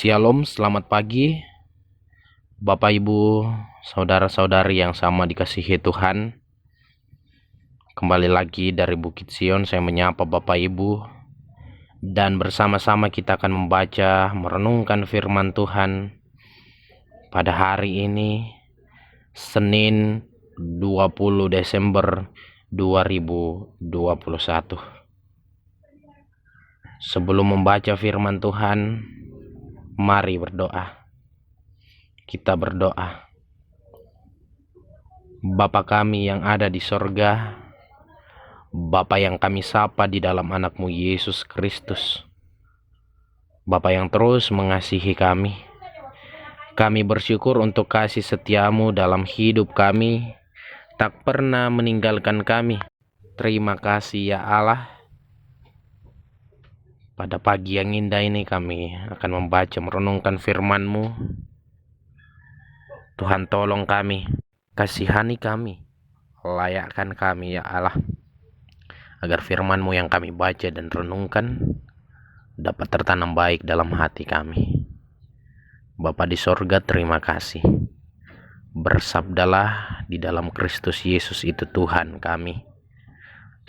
Shalom, selamat pagi Bapak Ibu, saudara-saudari yang sama dikasihi Tuhan. Kembali lagi dari Bukit Sion, saya menyapa Bapak Ibu. Dan bersama-sama kita akan membaca, merenungkan firman Tuhan pada hari ini, Senin 20 Desember 2021. Sebelum membaca firman Tuhan, mari berdoa. Kita berdoa. Bapa kami yang ada di sorga, Bapa yang kami sapa di dalam anak-Mu Yesus Kristus, Bapa yang terus mengasihi kami bersyukur untuk kasih setia-Mu dalam hidup kami, tak pernah meninggalkan kami. Terima kasih ya Allah. Pada pagi yang indah ini kami akan membaca merenungkan firman-Mu. Tuhan tolong kami, kasihani kami, layakkan kami ya Allah, agar firman-Mu yang kami baca dan renungkan dapat tertanam baik dalam hati kami. Bapa di sorga, terima kasih. Bersabdalah di dalam Kristus Yesus itu Tuhan kami.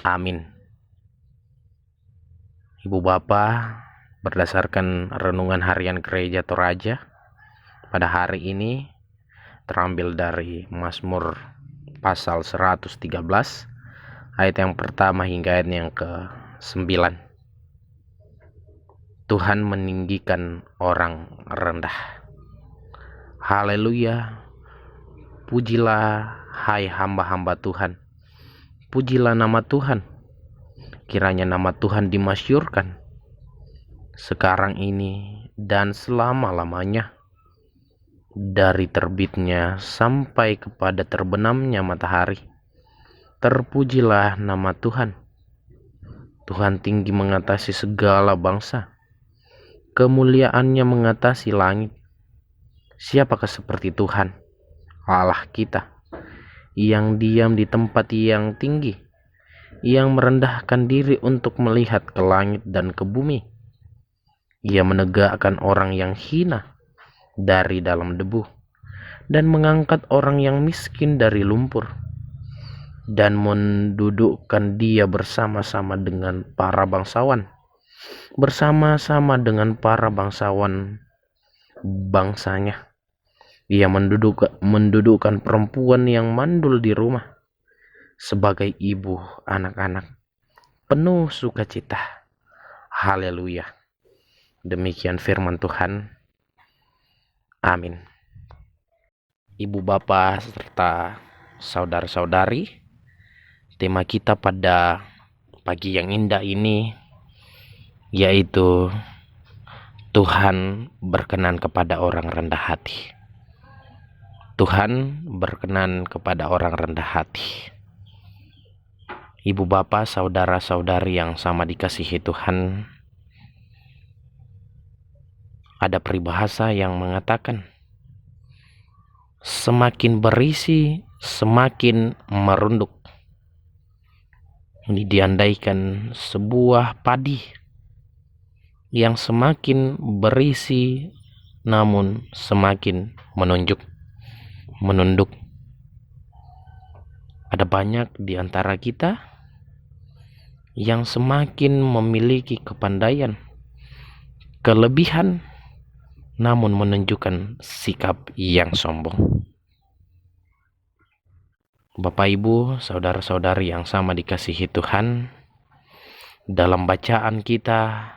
Amin. Ibu Bapa, berdasarkan renungan harian Gereja Toraja pada hari ini terambil dari Mazmur pasal 113 ayat yang pertama hingga ayat yang ke-9. Tuhan meninggikan orang rendah. Haleluya. Pujilah hai hamba-hamba Tuhan. Pujilah nama Tuhan. Kiranya nama Tuhan dimasyhurkan sekarang ini dan selama-lamanya, dari terbitnya sampai kepada terbenamnya matahari. Terpujilah nama Tuhan. Tuhan tinggi mengatasi segala bangsa. Kemuliaannya mengatasi langit. Siapakah seperti Tuhan, Allah kita, yang diam di tempat yang tinggi, yang merendahkan diri untuk melihat ke langit dan ke bumi. Ia menegakkan orang yang hina dari dalam debu, dan mengangkat orang yang miskin dari lumpur, dan mendudukkan dia bersama-sama dengan para bangsawan, bersama-sama dengan para bangsawan bangsanya. Ia mendudukkan perempuan yang mandul di rumah sebagai ibu anak-anak penuh sukacita. Haleluya. Demikian firman Tuhan. Amin. Ibu Bapak serta saudara-saudari, tema kita pada pagi yang indah ini yaitu Tuhan berkenan kepada orang rendah hati. Tuhan berkenan kepada orang rendah hati. Ibu Bapak, saudara-saudari yang sama dikasihi Tuhan, ada peribahasa yang mengatakan, semakin berisi, semakin merunduk. Ini diandaikan sebuah padi yang semakin berisi namun semakin menunduk. Ada banyak di antara kita yang semakin memiliki kepandaian, kelebihan, namun menunjukkan sikap yang sombong. Bapak Ibu, saudara-saudari yang sama dikasihi Tuhan, dalam bacaan kita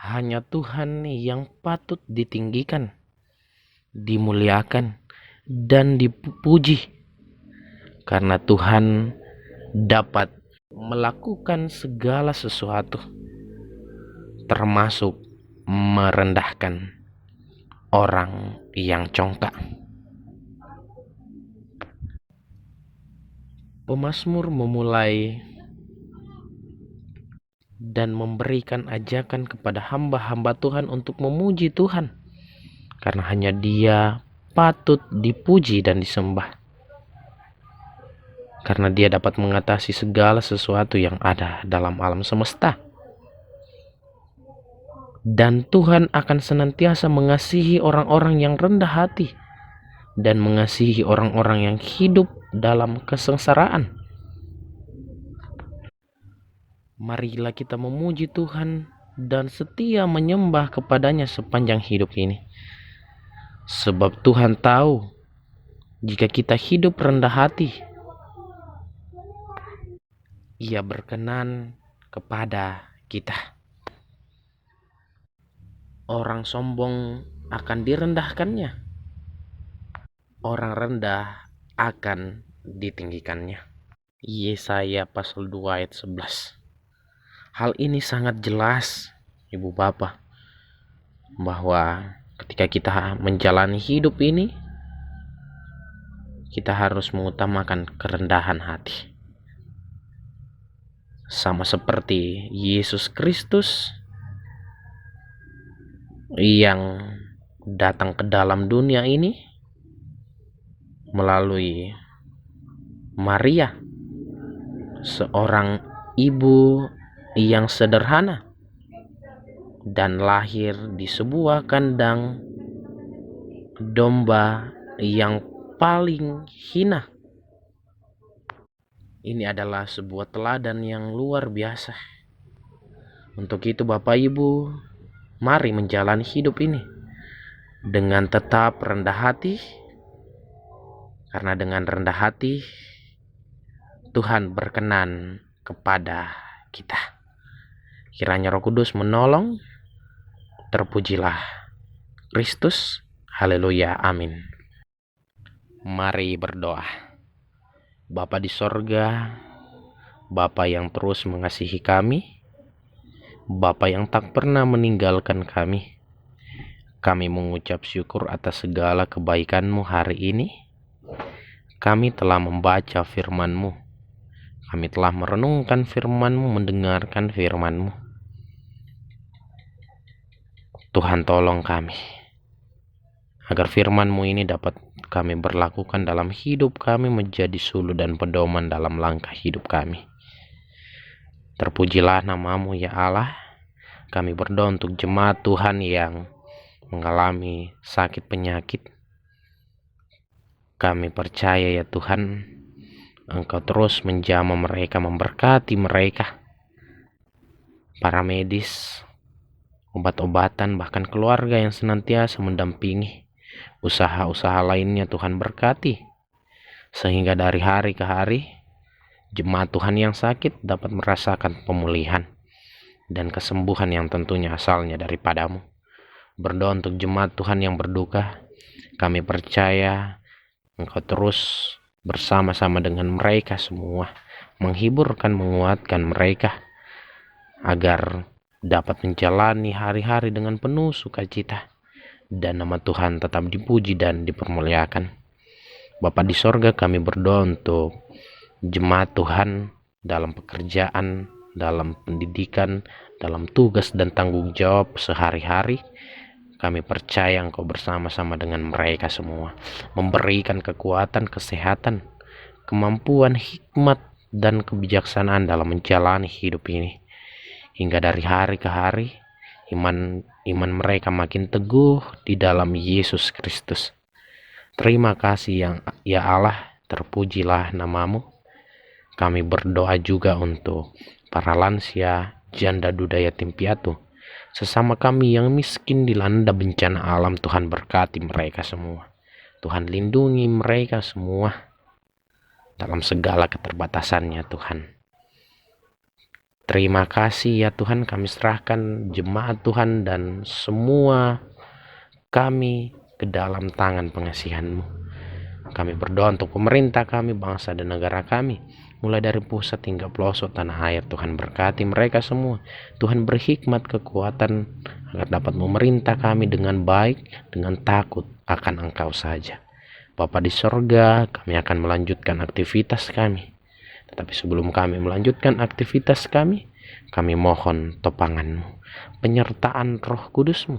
hanya Tuhan yang patut ditinggikan, dimuliakan, dan dipuji, karena Tuhan dapat melakukan segala sesuatu, termasuk merendahkan orang yang congkak. Pemazmur memulai dan memberikan ajakan kepada hamba-hamba Tuhan untuk memuji Tuhan, karena hanya Dia patut dipuji dan disembah, karena Dia dapat mengatasi segala sesuatu yang ada dalam alam semesta. Dan Tuhan akan senantiasa mengasihi orang-orang yang rendah hati dan mengasihi orang-orang yang hidup dalam kesengsaraan. Marilah kita memuji Tuhan dan setia menyembah kepadanya sepanjang hidup ini. Sebab Tuhan tahu jika kita hidup rendah hati, Ia berkenan kepada kita. Orang sombong akan direndahkannya, orang rendah akan ditinggikannya. Yesaya pasal 2 ayat 11. Hal ini sangat jelas, Ibu Bapak, bahwa ketika kita menjalani hidup ini, kita harus mengutamakan kerendahan hati. Sama seperti Yesus Kristus yang datang ke dalam dunia ini melalui Maria, seorang ibu yang sederhana dan lahir di sebuah kandang domba yang paling hina. Ini adalah sebuah teladan yang luar biasa. Untuk itu Bapak Ibu, mari menjalani hidup ini dengan tetap rendah hati, karena dengan rendah hati Tuhan berkenan kepada kita. Kiranya Roh Kudus menolong. Terpujilah Kristus. Haleluya, amin. Mari berdoa. Bapa di sorga, Bapa yang terus mengasihi kami, Bapa yang tak pernah meninggalkan kami mengucap syukur atas segala kebaikan-Mu hari ini. Kami telah membaca firman-Mu, kami telah merenungkan firman-Mu, mendengarkan firman-Mu. Tuhan tolong kami, agar firman-Mu ini dapat kami berlakukan dalam hidup kami, menjadi suluh dan pedoman dalam langkah hidup kami. Terpujilah nama-Mu ya Allah. Kami berdoa untuk jemaat Tuhan yang mengalami sakit penyakit. Kami percaya ya Tuhan, Engkau terus menjamah mereka, memberkati mereka, para medis, obat-obatan, bahkan keluarga yang senantiasa mendampingi. Usaha-usaha lainnya Tuhan berkati, sehingga dari hari ke hari jemaat Tuhan yang sakit dapat merasakan pemulihan dan kesembuhan yang tentunya asalnya daripada-Mu. Berdoa untuk jemaat Tuhan yang berduka, kami percaya Engkau terus bersama-sama dengan mereka semua, menghiburkan, menguatkan mereka, agar dapat menjalani hari-hari dengan penuh sukacita, dan nama Tuhan tetap dipuji dan dipermuliakan. Bapa di sorga, kami berdoa untuk jemaat Tuhan dalam pekerjaan, dalam pendidikan, dalam tugas dan tanggung jawab sehari-hari. Kami percaya Engkau bersama-sama dengan mereka semua, memberikan kekuatan, kesehatan, kemampuan, hikmat, dan kebijaksanaan dalam menjalani hidup ini. Hingga dari hari ke hari, iman mereka makin teguh di dalam Yesus Kristus. Terima kasih ya Allah, terpujilah nama-Mu. Kami berdoa juga untuk para lansia, janda duda, yatim piatu, sesama kami yang miskin dilanda bencana alam. Tuhan berkati mereka semua. Tuhan lindungi mereka semua dalam segala keterbatasannya Tuhan. Terima kasih ya Tuhan, kami serahkan jemaat Tuhan dan semua kami ke dalam tangan pengasihan-Mu. Kami berdoa untuk pemerintah kami, bangsa dan negara kami, mulai dari pusat hingga pelosok tanah air. Tuhan berkati mereka semua. Tuhan berhikmat, kekuatan, agar dapat memerintah kami dengan baik, dengan takut akan Engkau saja. Bapa di sorga, kami akan melanjutkan aktivitas kami. Tetapi sebelum kami melanjutkan aktivitas kami mohon topangan-Mu, penyertaan Roh Kudus-Mu,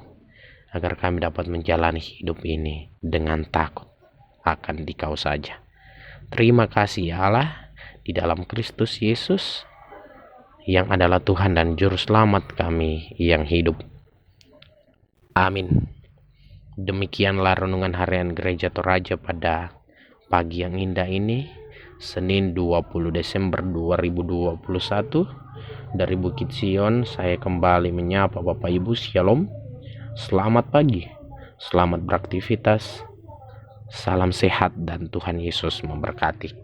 agar kami dapat menjalani hidup ini dengan takut akan Dikau saja. Terima kasih ya Allah, di dalam Kristus Yesus yang adalah Tuhan dan Juru Selamat kami yang hidup. Amin. Demikianlah renungan harian Gereja Toraja pada pagi yang indah ini, Senin 20 Desember 2021. Dari Bukit Sion, saya kembali menyapa Bapak Ibu. Shalom. Selamat pagi. Selamat beraktivitas. Salam sehat dan Tuhan Yesus memberkati.